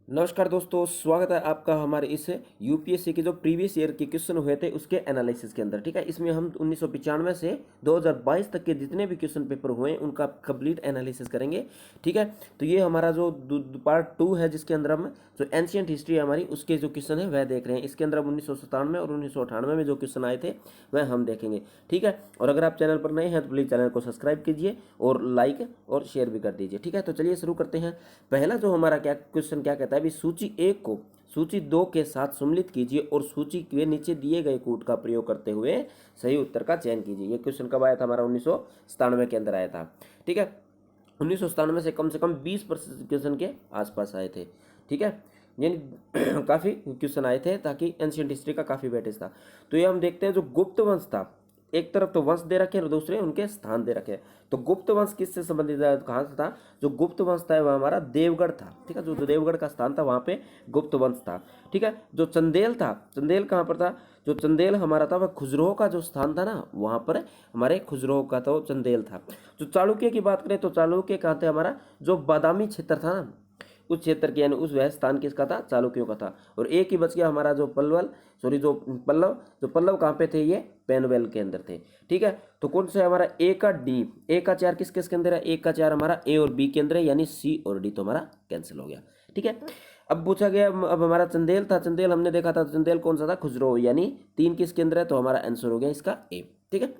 नमस्कार दोस्तों, स्वागत है आपका हमारे इस यूपीएससी के जो प्रीवियस ईयर के क्वेश्चन हुए थे उसके एनालिसिस के अंदर। ठीक है, इसमें हम 1995 से 2022 तक के जितने भी क्वेश्चन पेपर हुए हैं उनका कंप्लीट एनालिसिस करेंगे। ठीक है, तो ये हमारा जो पार्ट 2 है जिसके अंदर हम जो एंशियंट हिस्ट्री है हमारी उसके जो क्वेश्चन है वह देख रहे हैं। इसके अंदर हम 1997 और 1998 में जो क्वेश्चन आए थे वह हम देखेंगे। ठीक है, और अगर आप चैनल पर नए हैं तो प्लीज़ चैनल को सब्सक्राइब कीजिए और लाइक और शेयर भी कर दीजिए। ठीक है, तो चलिए शुरू करते हैं। पहला जो हमारा क्वेश्चन क्या कहता है, अभी सूची 1 को सूची 2 के साथ सम्मिलित कीजिए और सूची के नीचे दिए गए कूट का प्रयोग करते हुए सही उत्तर का चयन कीजिए। ये क्वेश्चन कब आया था हमारा 1997 के अंदर आया था। ठीक है, 1997 से कम 20% क्वेश्चन के आसपास आए थे। ठीक है, यानी काफ़ी क्वेश्चन आए थे ताकि एंशियंट हिस्ट्री का काफ़ी वेटेज था। तो ये हम देखते हैं जो गुप्त वंश था, एक तरफ तो वंश दे रखे हैं और दूसरे उनके स्थान दे रखे हैं। तो गुप्त वंश किससे संबंधित है, कहाँ से था? जो गुप्त वंश था वह हमारा देवगढ़ था। ठीक है, जो देवगढ़ का स्थान था वहाँ पे गुप्त वंश था। ठीक है, जो चंदेल था, चंदेल कहाँ पर था? जो चंदेल हमारा था वह खुजरोह का जो स्थान था ना, वहाँ पर हमारे खुजरोह का तो चंदेल था। जो चालुक्य की बात करें तो चालुक्य कहाँ थे? हमारा जो बादामी क्षेत्र था ना, उस क्षेत्र के यानी उस वह स्थान किसका था? चालुक्यों का था। और एक ही बच गया हमारा जो पल्लव कहाँ पे थे? ये पेनवेल के अंदर थे। ठीक है, तो कौन सा है हमारा? ए का डी, ए का 4 किस किस के अंदर है? ए का 4 हमारा ए और बी के अंदर है, यानी सी और डी तो हमारा कैंसिल हो गया। ठीक है, अब पूछा गया, अब हमारा चंदेल था, चंदेल हमने देखा था, चंदेल कौन सा था? खुजरो, यानी 3 किसके अंदर है? तो हमारा आंसर हो गया इसका ए। ठीक है,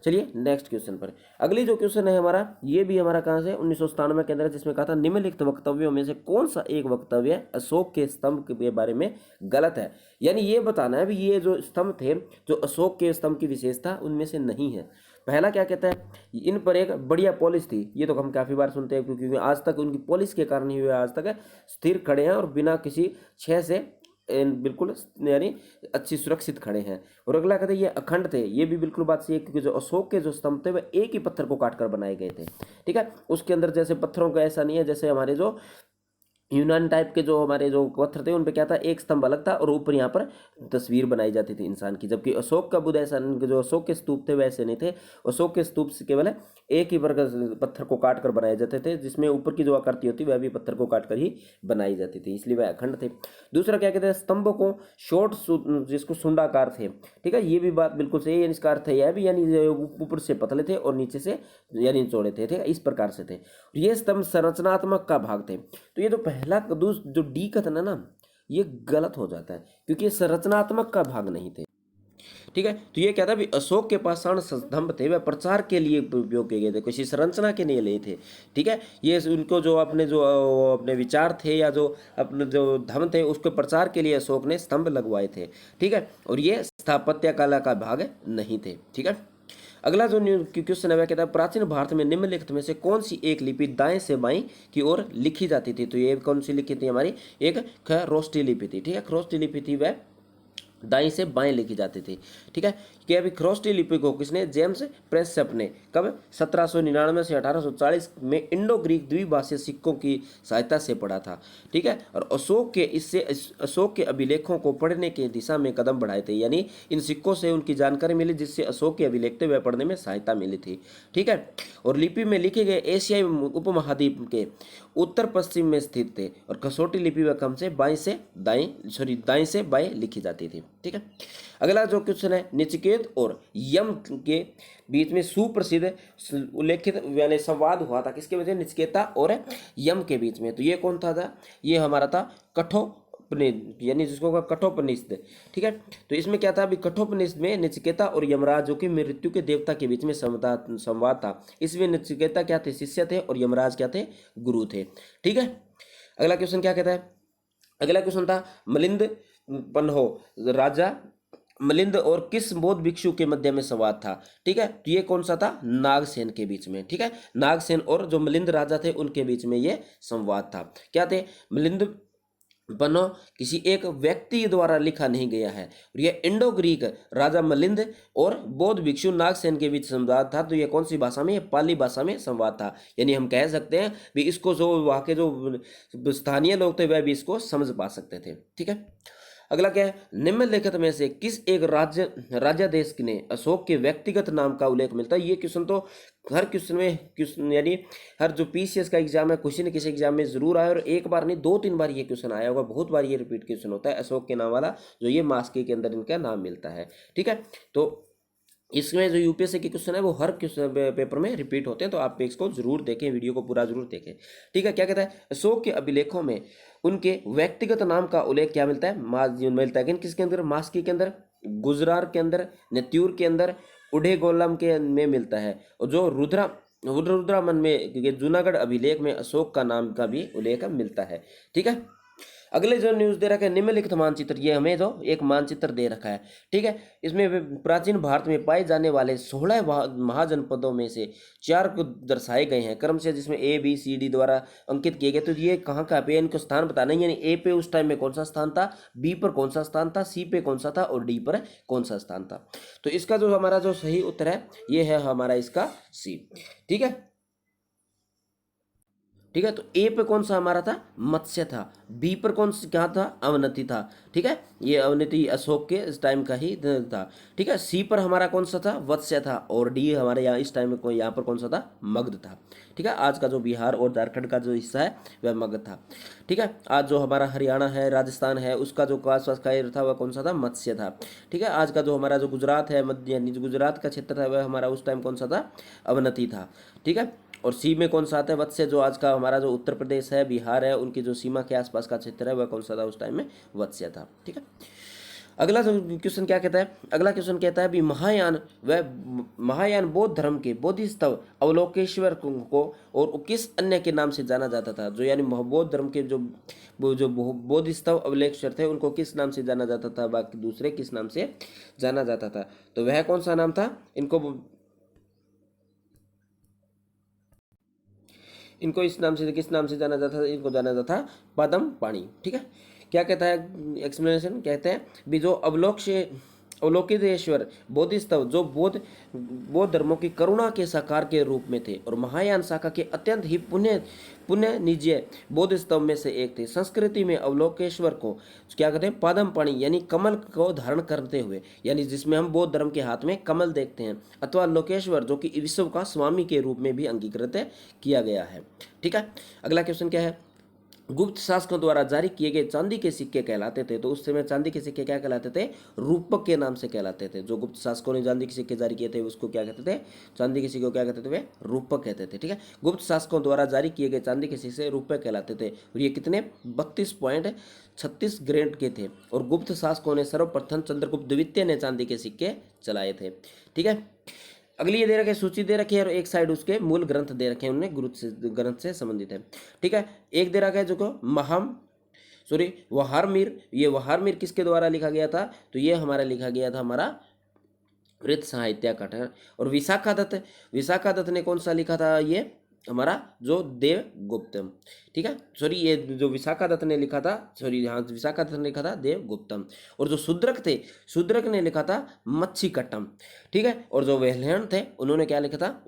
चलिए नेक्स्ट क्वेश्चन पर। अगली जो क्वेश्चन है हमारा, ये भी हमारा कहाँ से? 1997 के अंदर, जिसमें कहा था निम्नलिखित वक्तव्यों में से कौन सा एक वक्तव्य अशोक के स्तंभ के बारे में गलत है। यानी ये बताना है भी ये जो स्तंभ थे, जो अशोक के स्तंभ की विशेषता उनमें से नहीं है। पहला क्या कहता है? इन पर एक बढ़िया पॉलिश थी। ये तो हम काफ़ी बार सुनते हैं क्योंकि आज तक उनकी पॉलिश के कारण ही वे आज तक स्थिर खड़े हैं और बिना किसी क्षय से बिल्कुल यानी अच्छी सुरक्षित खड़े हैं। और अगला कहते हैं ये अखंड थे। ये भी बिल्कुल बात सही है क्योंकि जो अशोक के जो स्तंभ थे वह एक ही पत्थर को काटकर बनाए गए थे। ठीक है, उसके अंदर जैसे पत्थरों का ऐसा नहीं है जैसे हमारे जो यूनान टाइप के जो हमारे जो पत्थर थे उन पे क्या था? एक स्तंभ अलग था और ऊपर यहाँ पर तस्वीर बनाई जाती थी इंसान की। जबकि अशोक का बुद्ध ऐसा, जो अशोक के स्तूप थे वैसे नहीं थे। अशोक के स्तूप से केवल एक ही वर्ग पत्थर को काट कर बनाए जाते थे, जिसमें ऊपर की जो आकृति होती वह भी पत्थर को काट कर ही बनाई जाती थी, इसलिए वह अखंड थे। दूसरा क्या कहते हैं? स्तंभों को शॉर्ट, जिसको सुंडाकार थे। ठीक है, ये भी बात बिल्कुल सही है। इसका अर्थ है यह भी, यानी ऊपर से पतले थे और नीचे से यानी चौड़े थे। ठीक है, इस प्रकार से थे। ये स्तंभ संरचनात्मक का भाग थे। तो ये जो पहला जो डी का था ना, ये गलत हो जाता है क्योंकि ये संरचनात्मक का भाग नहीं थे। ठीक है, तो ये क्या था भी अशोक के पाषाण स्तंभ थे वह प्रचार के लिए उपयोग किए गए थे, किसी संरचना के लिए लिए थे। ठीक है, ये उनको जो अपने विचार थे या जो अपने जो धर्म थे उसके प्रचार के लिए अशोक ने स्तंभ लगवाए थे। ठीक है, और ये स्थापत्य कला का भाग नहीं थे। ठीक है, अगला जो क्वेश्चन है वह कहता है प्राचीन भारत में निम्नलिखित में से कौन सी एक लिपि दाएं से बाएं की ओर लिखी जाती थी। तो ये कौन सी लिखी थी हमारी? एक खरोष्टी लिपि थी। ठीक है, खरोष्टी लिपि थी वह दाएं से बाएं लिखी जाती थी। ठीक है, कि अभी खरोष्टी लिपि को किसने? जेम्स प्रेसअप ने कब? 1799 से 1840 में इंडो ग्रीक द्विभाषीय सिक्कों की सहायता से पढ़ा था। ठीक है, और अशोक के अभिलेखों को पढ़ने की दिशा में कदम बढ़ाए थे, यानी इन सिक्कों से उनकी जानकारी मिली जिससे अशोक के अभिलेख थे वह पढ़ने में सहायता मिली थी। ठीक है, और लिपि में लिखे गए एशियाई उपमहाद्वीप के उत्तर पश्चिम में स्थित थे और कसौटी लिपि व क्रम से दाएं से बाएं लिखी जाती थी। ठीक है, अगला जो क्वेश्चन है नचिकेत और यम के बीच में सुप्रसिद्ध उल्लेखित यानी संवाद हुआ था किसके वजह? नचिकेता और यम के बीच में। तो ये कौन था? ये हमारा था कठोपनिषद, यानी जिसको कहा कठोपनिषद। ठीक है, तो इसमें क्या था? अभी कठोपनिषद में नचिकेता और यमराज जो कि मृत्यु के देवता के बीच में संवाद था। इसमें नचिकेता क्या थे? शिष्य थे और यमराज क्या थे? गुरु थे। ठीक है, अगला क्वेश्चन क्या कहता है? अगला क्वेश्चन था मिलिंद पन्हो राजा मिलिंद और किस बौद्ध भिक्षु के मध्य में संवाद था। ठीक है, तो ये कौन सा था? नागसेन के बीच में। ठीक है, नागसेन और जो मिलिंद राजा थे उनके बीच में ये संवाद था। क्या थे? मिलिंद पन्हो किसी एक व्यक्ति द्वारा लिखा नहीं गया है और यह इंडो ग्रीक राजा मिलिंद और बौद्ध भिक्षु नागसेन के बीच संवाद था। तो यह कौन सी भाषा में? पाली भाषा में संवाद था। यानी हम कह सकते हैं भी इसको जो वहाँ के जो स्थानीय लोग थे वह भी इसको समझ पा सकते थे। ठीक है, अगला क्या है, निम्नलिखित में से किस एक राज्याधीश ने अशोक के व्यक्तिगत नाम का उल्लेख मिलता है। ये क्वेश्चन तो हर क्वेश्चन में, क्वेश्चन यानी हर जो पीसीएस का एग्जाम है किसी न किसी एग्जाम में जरूर आया, और एक बार नहीं 2-3 बार ये क्वेश्चन आया होगा, बहुत बार ये रिपीट क्वेश्चन होता है अशोक के नाम वाला, जो ये मास्की के अंदर इनका नाम मिलता है। ठीक है, तो इसमें जो यूपीएससी के क्वेश्चन है वो हर क्वेश्चन पेपर में रिपीट होते हैं, तो आप इसको जरूर देखें, वीडियो को पूरा जरूर देखें। ठीक है, क्या कहता है, अशोक के अभिलेखों में उनके व्यक्तिगत नाम का उल्लेख क्या मिलता है, मिलता है किसके अंदर, मास्की के अंदर, गुजरार के अंदर, नेत्यूर के अंदर, उढ़ेगोलम के में मिलता है, और जो रुद्रामन में जूनागढ़ अभिलेख में अशोक का नाम का भी उल्लेख मिलता है। ठीक है, अगले जो न्यूज दे रखा है, निम्नलिखित मानचित्र, ये हमें जो एक मानचित्र दे रखा है। ठीक है, इसमें प्राचीन भारत में पाए जाने वाले 16 महाजनपदों में से 4 को दर्शाए गए हैं क्रम से, जिसमें ए बी सी डी द्वारा अंकित किए गए। तो ये कहाँ का पे, इनको स्थान बताना है, यानी ए पे उस टाइम में कौन सा स्थान था, बी पर कौन सा स्थान था, सी पे कौन सा था, और डी पर कौन सा स्थान था। तो इसका जो हमारा जो सही उत्तर है ये है हमारा इसका सी। ठीक है, ठीक है, तो ए पे कौन सा हमारा था, मत्स्य था, बी पर कौन सा क्या था, अवनति था। ठीक है, ये अवनति अशोक के इस टाइम का ही था। ठीक है, सी पर हमारा कौन सा था, वत्स्य था, और डी हमारे यहाँ इस टाइम में यहाँ पर कौन सा था, मगध था। ठीक है, आज का जो बिहार और झारखंड का जो हिस्सा है वह मगध था। ठीक है, आज जो हमारा हरियाणा है, राजस्थान है, उसका जो आसपास का एरिया था वह कौन सा था, मत्स्य था। ठीक है, आज का जो हमारा जो गुजरात है, मध्य यानी जो गुजरात का क्षेत्र है वह हमारा उस टाइम कौन सा था, अवनति था। ठीक है, और सी में कौन सा आता है, वत्स्य, जो आज का हमारा जो उत्तर प्रदेश है, बिहार है, उनकी जो सीमा के आसपास का क्षेत्र है वह कौन सा था, उस टाइम में वत्स्य था। ठीक है, अगला जो क्वेश्चन क्या कहता है, अगला क्वेश्चन कहता है भी महायान बौद्ध धर्म के बोधिसत्व अवलोकेश्वर को और किस अन्य के नाम से जाना जाता था। जो यानी बौद्ध धर्म के जो बोधिसत्व अवलोकेश्वर थे उनको किस नाम से जाना जाता था, बाकी दूसरे किस नाम से जाना जाता था, तो वह कौन सा नाम था, इनको इस नाम से, किस नाम से जाना जाता था, इनको जाना जाता था पद्म पाणी। ठीक है, क्या कहता है एक्सप्लेनेशन, कहते हैं भी जो अवलोकितेश्वर बोधिसत्व जो बौद्ध धर्मों की करुणा के साकार के रूप में थे, और महायान शाखा के अत्यंत ही पुण्य निजय बोधिसत्व में से एक थे। संस्कृति में अवलोकेश्वर को क्या कहते हैं, पादम पाणी यानी कमल को धारण करते हुए, यानी जिसमें हम बौद्ध धर्म के हाथ में कमल देखते हैं, अथवा लोकेश्वर जो कि विश्व का स्वामी के रूप में भी अंगीकृत किया गया है। ठीक है, अगला क्वेश्चन क्या है, गुप्त शासकों द्वारा जारी किए गए चांदी के सिक्के कहलाते थे। तो उस समय चांदी के सिक्के क्या कहलाते थे, रूपक के नाम से कहलाते थे। जो गुप्त शासकों ने चांदी के सिक्के जारी किए थे उसको क्या कहते थे, चांदी के सिक्के को क्या कहते थे, वे रूपक कहते थे। ठीक है, गुप्त शासकों द्वारा जारी किए गए चांदी के सिक्के रूपक कहलाते थे, और ये कितने 32.36 ग्रेड के थे, और गुप्त शासकों ने सर्वप्रथम चंद्रगुप्त द्वितीय ने चांदी के सिक्के चलाए थे। ठीक है, अगली ये दे रखे सूची दे रखी है, और एक साइड उसके मूल ग्रंथ दे रखे हैं, उन्हें ग्रंथ से संबंधित है। ठीक है, एक दे रखा है जो को वहारमीर, ये वहारमीर किसके द्वारा लिखा गया था, तो ये हमारा लिखा गया था हमारा वृत्त साहित्याकार है। और विशाखा दत्त ने कौन सा लिखा था, ये हमारा जो देवगुप्तम। ठीक है, ये जो विशाखा दत्त ने लिखा था, हाँ विशाखा दत्त ने लिखा था देवगुप्तम। और जो शूद्रक ने लिखा था मच्छिकट्टम। ठीक है, और जो वेलहण थे उन्होंने क्या लिखा था,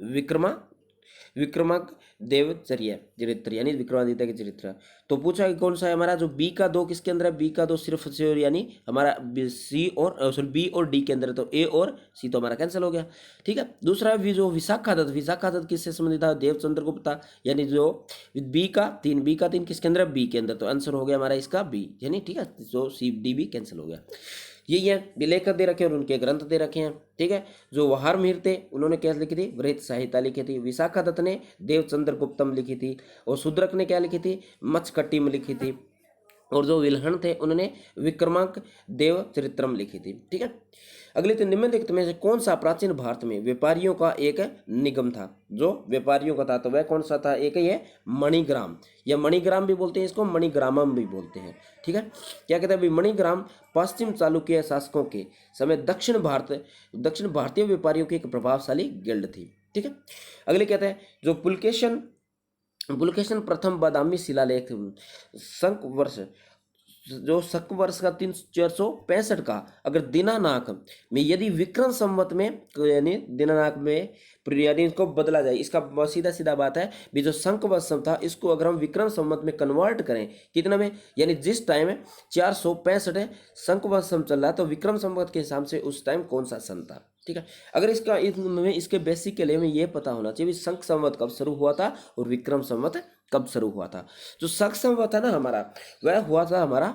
विक्रमक चरित्र यानी विक्रमादित्य के चरित्र। तो पूछा कि कौन सा है हमारा, जो बी का 2 किसके अंदर है, बी का 2 सिर्फ यानी हमारा सी और बी और डी के अंदर है, तो ए और सी तो हमारा कैंसिल हो गया। ठीक है, दूसरा भी जो विशाखा दत्त किससे संबंधित था, देवचंद्र गुप्ता, यानी जो बी का 3 किसके अंदर है, बी के अंदर, तो आंसर हो गया हमारा इसका बी, यानी ठीक है, जो सी डी भी कैंसिल हो गया। यही है, लेखक दे रखे हैं और उनके ग्रंथ दे रखे हैं। ठीक है, जो वहारमीर थे उन्होंने क्या लिखी थी, वृत्त संहिता लिखी थी। विशाखा दत्त ने देवचंद्र गुप्तम लिखी थी, और शूद्रक ने क्या लिखी थी, मच्छकट्टिम लिखी थी, और जो विलहण थे उन्होंने विक्रमांक देव चरित्रम लिखी थी। ठीक है, अगले तो निम्नलिखित में से कौन सा प्राचीन भारत में व्यापारियों का एक निगम था, जो व्यापारियों का था, तो वह कौन सा था, एक ही है मणिग्राम, या मणिग्राम भी बोलते हैं इसको, मणिग्रामम भी बोलते हैं। ठीक है, क्या कहते हैं, मणिग्राम पश्चिम चालुक्य शासकों के समय दक्षिण भारतीय व्यापारियों की एक प्रभावशाली गिल्ड थी। ठीक है, अगले कहते हैं जो पुलकेशन प्रथम बादामी शिलालेख संक वर्ष जो शक वर्ष का 465 का अगर दिनानाक में यदि विक्रम संवत में यानी दिनानाक में यानी इसको बदला जाए, इसका सीधा सीधा बात है भी जो शंख वर्षम था इसको अगर हम विक्रम संवत में कन्वर्ट करें कितना में, यानी जिस टाइम 465 शंख वर्षम चल रहा है तो विक्रम संवत के हिसाब से उस टाइम कौन सा सन था। ठीक है, अगर इसके बेसिक के लिए हमें ये पता होना चाहिए शंख संवत कब शुरू हुआ था और विक्रम संवत कब शुरू हुआ था। जो शंख संवत है ना हमारा, वह हुआ था हमारा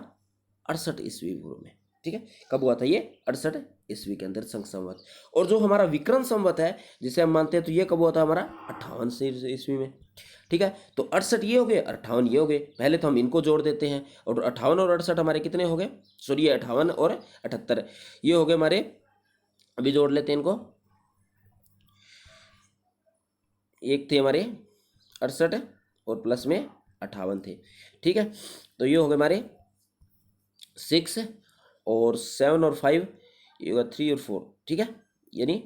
68 ईस्वी पूर्व में। ठीक है, कब हुआ था ये 68 ईस्वी के अंदर शंख संवत। और जो हमारा विक्रम संवत है जिसे हम मानते हैं तो ये कब हुआ था हमारा 58 ईस्वी में। ठीक है, तो 68 ये हो गए, 58 ये हो गए। पहले तो हम इनको जोड़ देते हैं और 58 और 68 हमारे कितने हो गए, सॉरी 58 और 78 ये हो गए हमारे। अभी जोड़ लेते हैं इनको, एक थे हमारे 68 और प्लस में 58 थे। ठीक है, तो ये हो गए हमारे 6 और 7 और 5 ये होगा 3 और 4। ठीक है, यानी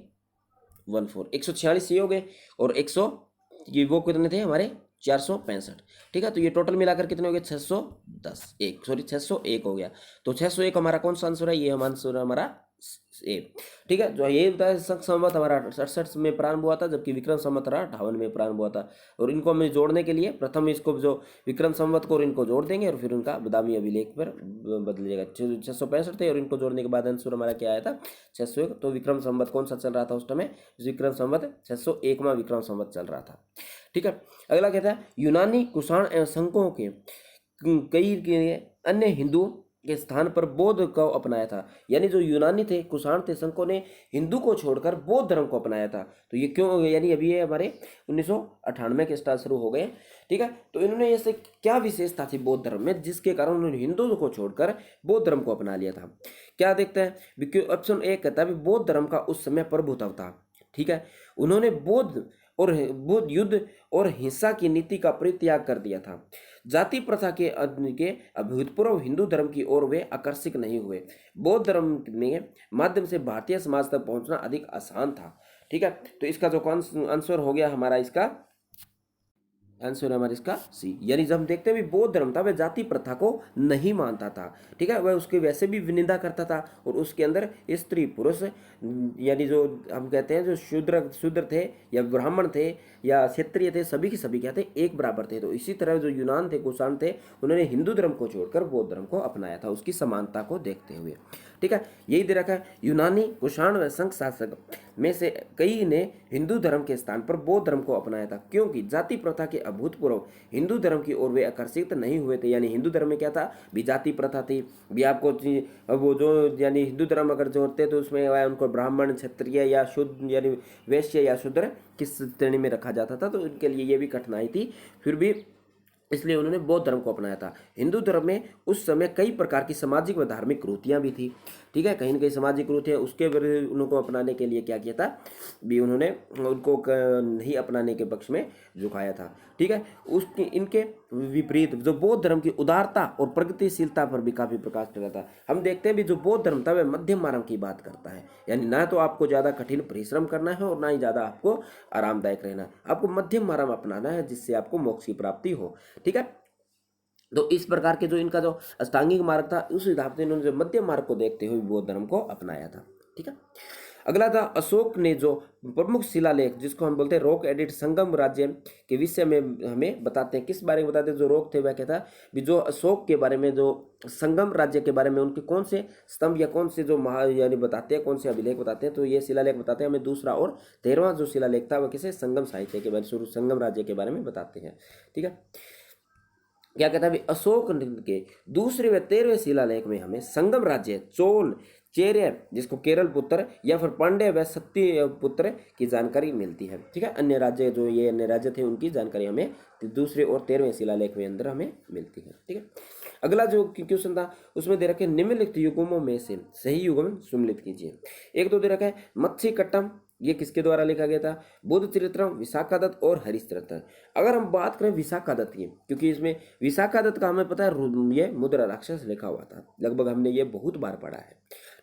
14 146 ये हो गए और 100 ये वो कितने थे हमारे 465। ठीक है, तो ये टोटल मिलाकर कितने हो गए 601 हो गया। तो 601 हमारा कौन सा आंसर है, ये हमारा आंसर है हमारा ए। ठीक है, जो ये बताया शंख संवत हमारा 68 में प्रारंभ हुआ था जबकि विक्रम संवत हमारा 58 में प्रारंभ हुआ था। और इनको हमें जोड़ने के लिए प्रथम इसको जो विक्रम संवत को और इनको जोड़ देंगे और फिर उनका बदामी अभिलेख पर बदल जाएगा। 665 थे और इनको जोड़ने के बाद आंसर हमारा क्या आया था 601। तो विक्रम संवत कौन सा चल रहा था उस टाइम, विक्रम संवत 601वां विक्रम संवत चल रहा था। ठीक है, अगला कहता है यूनानी कुषाण एवं शंकों के कई अन्य हिंदू के स्थान पर बौद्ध को अपनाया था। यानी जो यूनानी थे कुषाण थे शंकों ने हिंदू को छोड़कर बौद्ध धर्म को अपनाया था। तो ये क्यों, यानी अभी ये हमारे 1998 के स्टार्ट शुरू हो गए। ठीक है, तो इन्होंने ऐसे क्या विशेषता थी बौद्ध धर्म में जिसके कारण उन्होंने हिंदू को छोड़कर बौद्ध धर्म को अपना लिया था। क्या देखते हैं, ऑप्शन ए कहता है बौद्ध धर्म का उस समय प्रभुत्व था। ठीक है, उन्होंने बौद्ध युद्ध और हिंसा की नीति का परित्याग कर दिया था। जाति प्रथा के अभूतपूर्व हिंदू धर्म की ओर वे आकर्षित नहीं हुए। बौद्ध धर्म के माध्यम से भारतीय समाज तक पहुंचना अधिक आसान था। ठीक है, तो इसका जो आंसर हो गया हमारा, इसका आंसर है हमारा इसका सी। यानी जब हम देखते हैं भी बौद्ध धर्म था वह जाति प्रथा को नहीं मानता था। ठीक है, वह उसके वैसे भी निंदा करता था और उसके अंदर स्त्री पुरुष यानी जो हम कहते हैं जो शूद्र थे या ब्राह्मण थे या क्षत्रिय थे सभी के सभी क्या थे एक बराबर थे। तो इसी तरह जो यूनान थे कुषाण थे उन्होंने हिंदू धर्म को छोड़कर बौद्ध धर्म को अपनाया था उसकी समानता को देखते हुए। ठीक है, यही दे रखा है यूनानी कुषाण व संघ शासक में से कई ने हिंदू धर्म के स्थान पर बौद्ध धर्म को अपनाया था क्योंकि जाति प्रथा के अभूतपूर्व हिंदू धर्म की ओर वे आकर्षित नहीं हुए थे। यानी हिंदू धर्म में क्या था भी जाति प्रथा थी भी आपको वो जो यानी हिंदू धर्म अगर जोड़ते तो उसमें उनको ब्राह्मण क्षत्रिय या शुद्ध यानी वैश्य या शूद्र किस श्रेणी में रखा जाता था, तो उनके लिए ये भी कठिनाई थी। फिर भी इसलिए उन्होंने बौद्ध धर्म को अपनाया था। हिंदू धर्म में उस समय कई प्रकार की सामाजिक व धार्मिक क्रूतियाँ भी थी। ठीक है, कहीं न कहीं सामाजिक क्रूतियाँ उसके विरुद्ध उनको अपनाने के लिए क्या किया था भी उन्होंने उनको नहीं अपनाने के पक्ष में झुकाया था। ठीक है, उसके इनके विपरीत जो बौद्ध धर्म की उदारता और प्रगतिशीलता पर भी काफ़ी प्रकाश डाला था। हम देखते हैं भी जो बौद्ध धर्म था वह मध्यम मार्ग की बात करता है। यानी ना तो आपको ज़्यादा कठिन परिश्रम करना है और ना ही ज़्यादा आपको आरामदायक रहना है, आपको मध्यम मार्ग अपनाना है जिससे आपको मोक्ष की प्राप्ति हो। ठीक है, तो इस प्रकार के जो इनका जो अष्टांगिक मार्ग था उस हिसाब से इन्होंने जो मध्यम मार्ग को देखते हुए बौद्ध धर्म को अपनाया था। ठीक है, अगला था अशोक ने जो प्रमुख शिलालेख जिसको हम बोलते हैं रॉक एडिट संगम राज्य के विषय में हमें बताते हैं। किस बारे में बताते हैं, जो रॉक थे वह कहता है भी जो अशोक के बारे में जो संगम राज्य के बारे में उनके कौन से स्तंभ या कौन से जो यानी बताते हैं कौन से अभिलेख बताते हैं। तो ये शिलालेख बताते हैं हमें दूसरा और 13वां जो शिलालेख था वह किसे संगम साहित्य के बारे में संगम राज्य के बारे में बताते हैं। ठीक है, क्या कहता है अशोक के दूसरे व 13वें शिलालेख में हमें संगम राज्य चोल चेर्य जिसको केरल पुत्र या फिर पांड्य व सत्य पुत्र की जानकारी मिलती है। ठीक है, अन्य राज्य जो ये अन्य राज्य थे उनकी जानकारी हमें दूसरे और 13वें शिलालेख में अंदर हमें मिलती है। ठीक है, अगला जो क्वेश्चन था उसमें दे रखे निम्नलिखित युग्मों में से सही युग्म सुम्मिलित कीजिए। एक तो दे रखा है मत्स्य कट्टम, ये किसके द्वारा लिखा गया था, बुद्ध चरित्रम, विशाखादत्त और हरिश्चंद्र। अगर हम बात करें विशाखादत्त की, क्योंकि इसमें विशाखादत्त का हमें पता है ये मुद्रा राक्षस लिखा हुआ था, लगभग हमने ये बहुत बार पढ़ा है।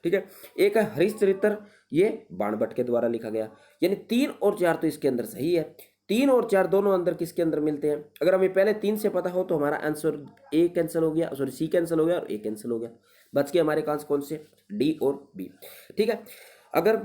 ठीक है, एक है हरिश्चरित्र, ये बाणभट्ट के द्वारा लिखा गया। यानी 3 और 4 तो इसके अंदर सही है। 3 और 4 दोनों अंदर किसके अंदर मिलते हैं? अगर हमें पहले 3 से पता हो तो हमारा आंसर ए कैंसिल हो गया, सॉरी सी कैंसिल हो गया और ए कैंसिल हो गया, बच के हमारे पास कौन से? डी और बी। ठीक है, अगर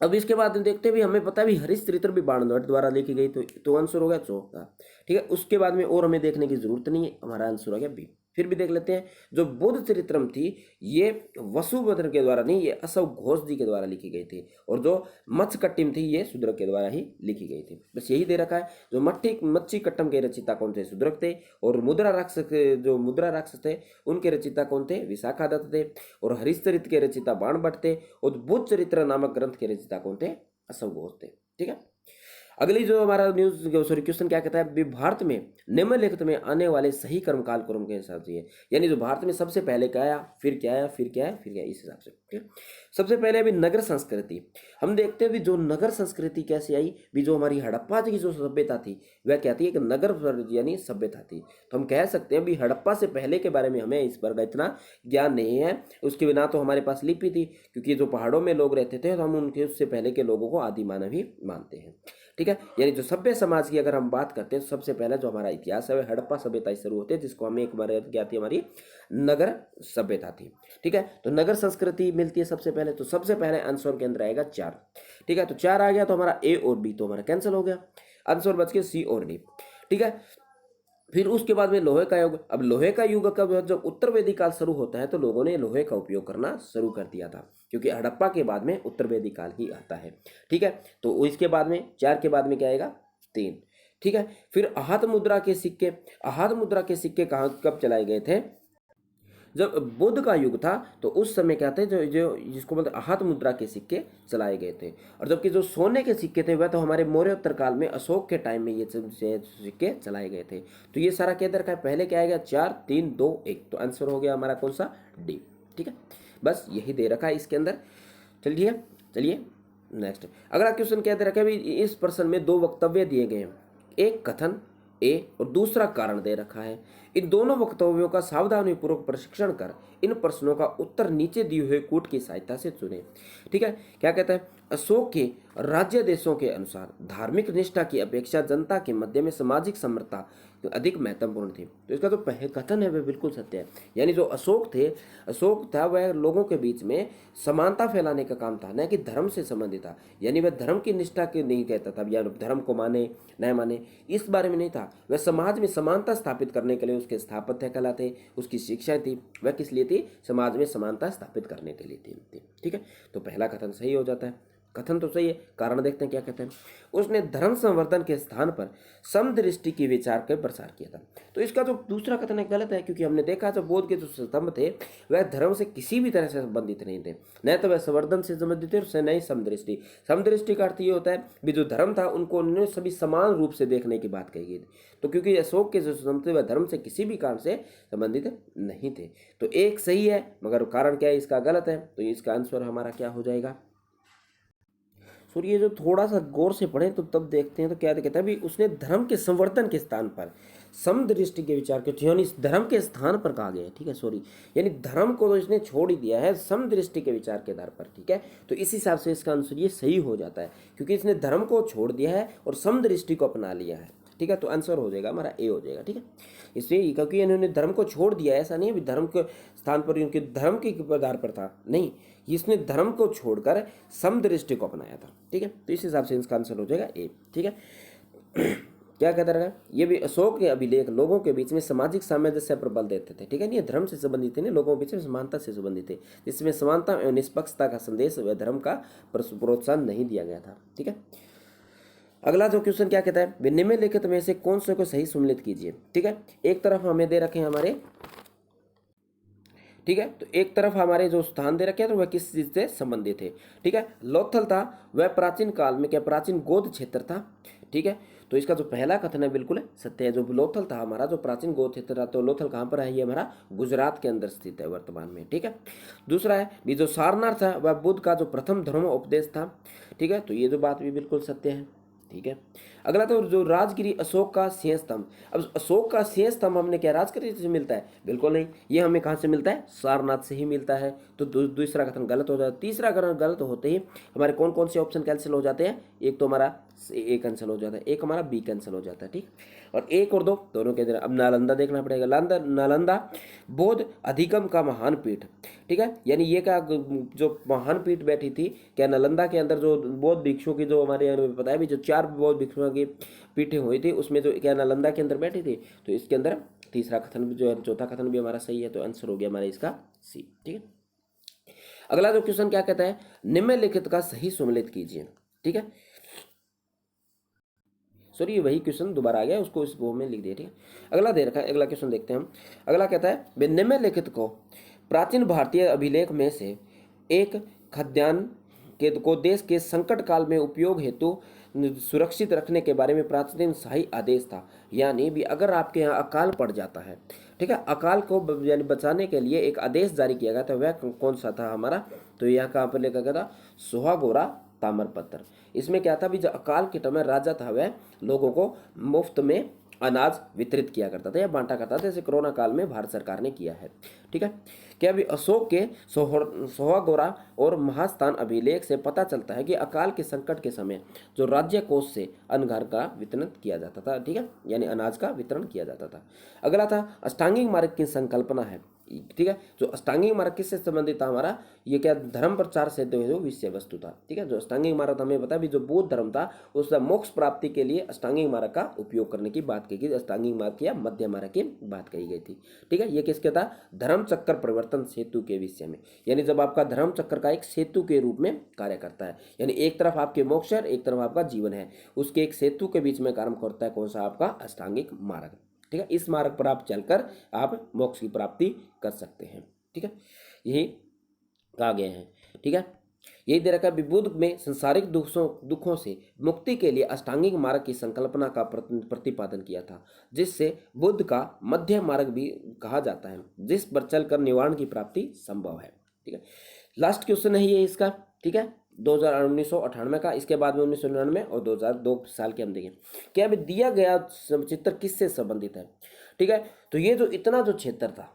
अब इसके बाद देखते भी हमें पता भी हरिश्चरित्र भी बाणभट्ट द्वारा लिखी गई, तो आंसर हो गया चौथा। ठीक है, उसके बाद में और हमें देखने की जरूरत नहीं है, हमारा आंसर हो गया बी। फिर भी देख लेते हैं, जो बुद्ध चरित्रम थी ये वसुभद्र के द्वारा नहीं, ये अशोक घोष जी के द्वारा लिखी गई थी, और जो मत्स्यकट्टिम थी ये शूद्रक के द्वारा ही लिखी गई थी। बस यही दे रखा है। जो मत्स्यकट्टम के रचिता कौन थे? शूद्रक थे। और मुद्रा राक्षस थे उनके रचिता कौन थे? विशाखादत्त थे। और हरिश्चरित्र के रचिता बाणभट्ट थे। और बुद्ध चरित्र नामक ग्रंथ के रचिता कौन थे? अशोक घोष थे। ठीक है, अगली जो हमारा क्वेश्चन क्या कहता है? भारत में निम्नलिखित में आने वाले सही क्रम काल क्रम के हिसाब से, यानी जो भारत में सबसे पहले क्या आया, फिर क्या आया, फिर क्या है, फिर क्या, इस हिसाब से। ठीक है, सबसे पहले अभी नगर संस्कृति हम देखते हैं भी। जो नगर संस्कृति कैसे आई भी? जो हमारी हड़प्पा की जो सभ्यता थी वह क्या थी? एक नगर यानी सभ्यता थी। तो हम कह सकते हैं भी हड़प्पा से पहले के बारे में हमें इस पर का इतना ज्ञान नहीं है। उसके बिना तो हमारे पास लिपि थी, क्योंकि जो पहाड़ों में लोग रहते थे तो हम उनके उससे पहले के लोगों को आदि मानव ही मानते हैं। ठीक है, यानी जो सभ्य समाज की अगर हम बात करते हैं तो सबसे पहले जो हमारा इतिहास है वह हड़प्पा सभ्यता शुरू होती है, जिसको हमें एक बार क्या थी? हमारी नगर सभ्यता थी। ठीक है, तो नगर संस्कृति मिलती है सबसे पहले। तो सबसे पहले आंसर के अंदर आएगा 4। ठीक है, तो 4 आ गया तो हमारा ए और बी तो हमारा कैंसिल हो गया, आंसर बच के सी और डी। ठीक है, फिर उसके बाद में लोहे का युग। अब लोहे का युग कब? जब उत्तर वैदिक काल शुरू होता है तो लोगों ने लोहे का उपयोग करना शुरू कर दिया था, क्योंकि हड़प्पा के बाद में उत्तर वैदिक काल ही आता है। ठीक है, तो इसके बाद में 4 के बाद में क्या आएगा? 3। ठीक है, फिर आहत मुद्रा के सिक्के। आहत मुद्रा के सिक्के कहाँ कब चलाए गए थे? जब बुद्ध का युग था तो उस समय क्या थे? जो जो जिसको मतलब आहत मुद्रा के सिक्के चलाए गए थे। और जबकि जो सोने के सिक्के थे वह तो हमारे मौर्योत्तर काल में अशोक के टाइम में ये सिक्के चलाए गए थे। तो ये सारा क्या का पहले क्या आएगा? 4 3 2 1, तो आंसर हो गया हमारा कौन सा? डी। ठीक है, बस यही दे रखा है इसके अंदर। चलिए नेक्स्ट अगला क्वेश्चन क्या दे रखा है? इस प्रश्न में 2 वक्तव्य दिए गए हैं, एक कथन ए और दूसरा कारण दे रखा है। इन दोनों वक्तव्यों का सावधानीपूर्वक परीक्षण कर इन प्रश्नों का उत्तर नीचे दिए हुए कूट की सहायता से चुनें। ठीक है, क्या कहता है? अशोक के राज्य देशों के अनुसार धार्मिक निष्ठा की अपेक्षा जनता के मध्य में सामाजिक समरसता अधिक महत्वपूर्ण थी। तो इसका जो कथन है वह बिल्कुल सत्य है। यानी जो अशोक था वह लोगों के बीच में समानता फैलाने का काम था, न कि धर्म से संबंधित था। यानी वह धर्म की निष्ठा के नहीं कहता था, या धर्म को माने न माने इस बारे में नहीं था। वह समाज में समानता स्थापित करने के लिए उसके स्थापत्य कला थे, उसकी शिक्षाएं थी, वह किस लिए थी? समाज में समानता स्थापित करने के लिए थी। ठीक है, तो पहला कथन सही हो जाता है। कथन तो सही है, कारण देखते हैं क्या कहते हैं। उसने धर्म संवर्धन के स्थान पर समदृष्टि की विचार का प्रसार किया था। तो इसका जो दूसरा कथन है गलत है, क्योंकि हमने देखा जो बौद्ध के जो स्तंभ थे वह धर्म से किसी भी तरह से संबंधित नहीं थे, न तो वह संवर्धन से संबंधित थे, न ही समदृष्टि। समदृष्टि का अर्थ ये होता है भी जो धर्म था उनको उन्होंने सभी समान रूप से देखने की बात कही गई थी। तो क्योंकि अशोक के जो स्तंभ थे वह धर्म से किसी भी कारण से संबंधित नहीं थे। तो एक सही है, मगर कारण क्या है? इसका गलत है। तो इसका आंसर हमारा क्या हो जाएगा? सो ये जो थोड़ा सा गौर से पढ़ें तो तब देखते हैं तो क्या कहता है भी उसने धर्म के संवर्धन के स्थान पर समदृष्टि के विचार के, यानी इस धर्म के स्थान पर कहा गया है। ठीक है, सॉरी, यानी धर्म को तो इसने छोड़ ही दिया है समदृष्टि के विचार के आधार पर। ठीक है, तो इस हिसाब से इसका आंसर ये सही हो जाता है, क्योंकि इसने धर्म को छोड़ दिया है और समदृष्टि को अपना लिया है। ठीक है, तो आंसर हो जाएगा हमारा ए हो जाएगा। ठीक है, इसलिए क्योंकि इन्होंने धर्म को छोड़ दिया, ऐसा नहीं है धर्म के स्थान पर उनके धर्म के आधार पर था, नहीं, इसने धर्म को छोड़कर समदृष्टि को अपनाया था। ठीक है, तो इस हिसाब से इसका आंसर हो जाएगा ए। ठीक है, क्या कहता रहा? ये भी अशोक के अभिलेख लोगों के बीच में सामाजिक सामंजस्य पर बल देते थे। ठीक है, ये धर्म से संबंधित थे, लोगों के बीच में समानता से संबंधित थे, जिसमें समानता एवं निष्पक्षता का संदेश व धर्म का प्रोत्साहन नहीं दिया गया था। ठीक है, अगला जो क्वेश्चन क्या कहता है? निम्नलिखित में से कौन से को सही सम्मिलित कीजिए। ठीक है, एक तरफ हमें दे रखे हैं हमारे, ठीक है, तो एक तरफ हमारे जो स्थान दे रखे हैं तो वह किस चीज से संबंधित है। ठीक है, लोथल था वह प्राचीन काल में क्या प्राचीन गोद क्षेत्र था। ठीक है, तो इसका जो पहला कथन है बिल्कुल सत्य है। जो लोथल था हमारा जो प्राचीन गोद क्षेत्र था, तो लोथल कहाँ पर है? ये हमारा गुजरात के अंदर स्थित है वर्तमान में। ठीक है, दूसरा है भी जो सारनाथ था वह बुद्ध का जो प्रथम धर्म उपदेश था। ठीक है, तो ये जो बात भी बिल्कुल सत्य है। ठीक है, अगला तो जो राजगिरी अशोक का सिंह स्तंभ। अब अशोक का सिंह स्तंभ हमने क्या राजगिरी से मिलता है? बिल्कुल नहीं, ये हमें कहाँ से मिलता है? सारनाथ से ही मिलता है। तो दूसरा कथन गलत हो जाता है। तीसरा कथन गलत होते ही हमारे कौन कौन से ऑप्शन कैंसिल हो जाते हैं? एक तो हमारा ए कैंसिल हो जाता है, एक हमारा बी कैंसिल हो जाता है, ठीक। और 1 और 2 दोनों के अंदर अब नालंदा देखना पड़ेगा। नालंदा बौद्ध अधिगम का महान पीठ, ठीक है, यानी ये क्या जो महान पीठ बैठी थी, क्या नालंदा के अंदर जो बौद्ध भिक्षुओं की जो हमारे यहाँ पता है भी जो 4 बौद्ध भिक्षुओं की पीठें हुई थी, उसमें जो क्या नालंदा के अंदर बैठी थी, तो इसके अंदर तीसरा कथन भी जो है, चौथा कथन भी हमारा सही है, तो आंसर हो गया हमारा इसका सी, ठीक है। अगला जो क्वेश्चन क्या कहता है, निम्नलिखित का सही सुमेलित कीजिए, ठीक है। सॉरी वही क्वेश्चन दोबारा आ गया, उसको इस वो में लिख दिया, ठीक है। अगला दे रखा है, अगला क्वेश्चन देखते हैं हम। अगला कहता है निम्नलिखित को प्राचीन भारतीय अभिलेख में से एक खाद्यान्न के को देश के संकट काल में उपयोग हेतु सुरक्षित रखने के बारे में प्राचीन शाही आदेश था। यानी भी अगर आपके यहाँ अकाल पड़ जाता है, ठीक है, अकाल को यानी बचाने के लिए एक आदेश जारी किया गया था, वह कौन सा था हमारा, तो यहाँ कहाँ पर लिखा गया था, सुहागोरा ताम्रपत्र। इसमें क्या था भी, जो अकाल के समय राजा था वह लोगों को मुफ्त में अनाज वितरित किया करता था या बांटा करता था, जैसे कोरोना काल में भारत सरकार ने किया है, ठीक है। क्या भी अशोक के सोहागोरा और महास्थान अभिलेख से पता चलता है कि अकाल के संकट के समय जो राज्य कोष से अन्न का वितरण किया जाता था, ठीक है, यानी अनाज का वितरण किया जाता था। अगला था अष्टांगिक मार्ग की संकल्पना है, ठीक है। जो अष्टांगिक मार्ग किससे संबंधित था हमारा, ये क्या धर्म प्रचार से जो विषय वस्तु था, ठीक है। जो अष्टांगिक मार्ग हमें पता है भी जो बौद्ध धर्म था उसका मोक्ष प्राप्ति के लिए अष्टांगिक मार्ग का उपयोग करने की बात कही गई, अष्टांगिक मार्ग या मध्य मार्ग की बात कही गई थी, ठीक है। ये किसके था, धर्म चक्र परिवर्तन सेतु के विषय में, यानी जब आपका धर्म चक्र का एक सेतु के रूप में कार्य करता है, यानी एक तरफ आपके मोक्ष है, एक तरफ आपका जीवन है, उसके एक सेतु के बीच में काम करता है कौन सा, आपका अष्टांगिक मार्ग, ठीक है। इस मार्ग पर आप चलकर आप मोक्ष की प्राप्ति कर सकते हैं, ठीक है, यही कहा गया है, ठीक है। यही दे रखा है बुद्ध में संसारिक दुखों से मुक्ति के लिए अष्टांगिक मार्ग की संकल्पना का प्रतिपादन किया था, जिससे बुद्ध का मध्य मार्ग भी कहा जाता है, जिस पर चलकर निवारण की प्राप्ति संभव है, ठीक है। लास्ट क्वेश्चन है ये इसका, ठीक है, 1998 का, इसके बाद में 1999 और 2002 साल के हम देखें। क्या अभी दिया गया चित्र किससे संबंधित है, ठीक है, तो ये जो इतना जो क्षेत्र था,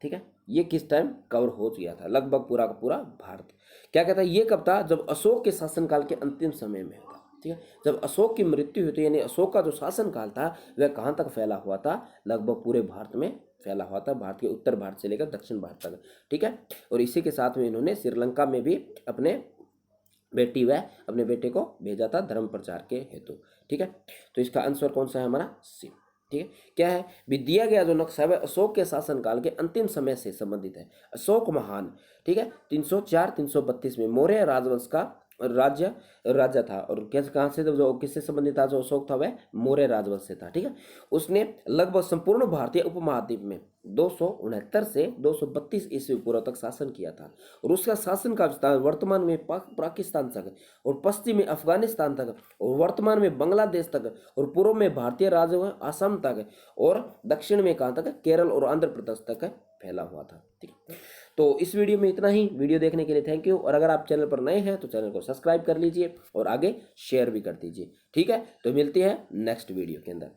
ठीक है, ये किस टाइम कवर हो गया था, लगभग पूरा का पूरा भारत। क्या कहता है, ये कब था, जब अशोक के शासनकाल के अंतिम समय में था, ठीक है। जब अशोक की मृत्यु हुई थी, यानी अशोक का जो शासनकाल था वह कहाँ तक फैला हुआ था, लगभग पूरे भारत में फैला हुआ था, भारत के उत्तर भारत से लेकर दक्षिण भारत तक, ठीक है। और इसी के साथ में इन्होंने श्रीलंका में भी अपने अपने बेटे को भेजा था धर्म प्रचार के हेतु, ठीक है। तो इसका आंसर कौन सा है हमारा, सी, ठीक है। क्या है भी दिया गया जो नक्शा है अशोक के शासनकाल के अंतिम समय से संबंधित है। अशोक महान, ठीक है, 304-332 में मौर्य राजवंश का राजा था, और कैसे कहाँ से जो किससे संबंधित था, जो अशोक था वह मौर्य राजवंश से था, ठीक है। उसने लगभग संपूर्ण भारतीय उपमहाद्वीप में 269 से 232 ईस्वी पूर्व तक शासन किया था, और उसका शासन का विस्तार वर्तमान में पाकिस्तान तक और पश्चिम में अफगानिस्तान तक और वर्तमान में बांग्लादेश तक और पूर्व में भारतीय राज्यों असम तक और दक्षिण में कहाँ तक, केरल और आंध्र प्रदेश तक फैला हुआ था, ठीक है। तो इस वीडियो में इतना ही। वीडियो देखने के लिए थैंक यू, और अगर आप चैनल पर नए हैं तो चैनल को सब्सक्राइब कर लीजिए और आगे शेयर भी कर दीजिए, ठीक है। तो मिलती है नेक्स्ट वीडियो के अंदर।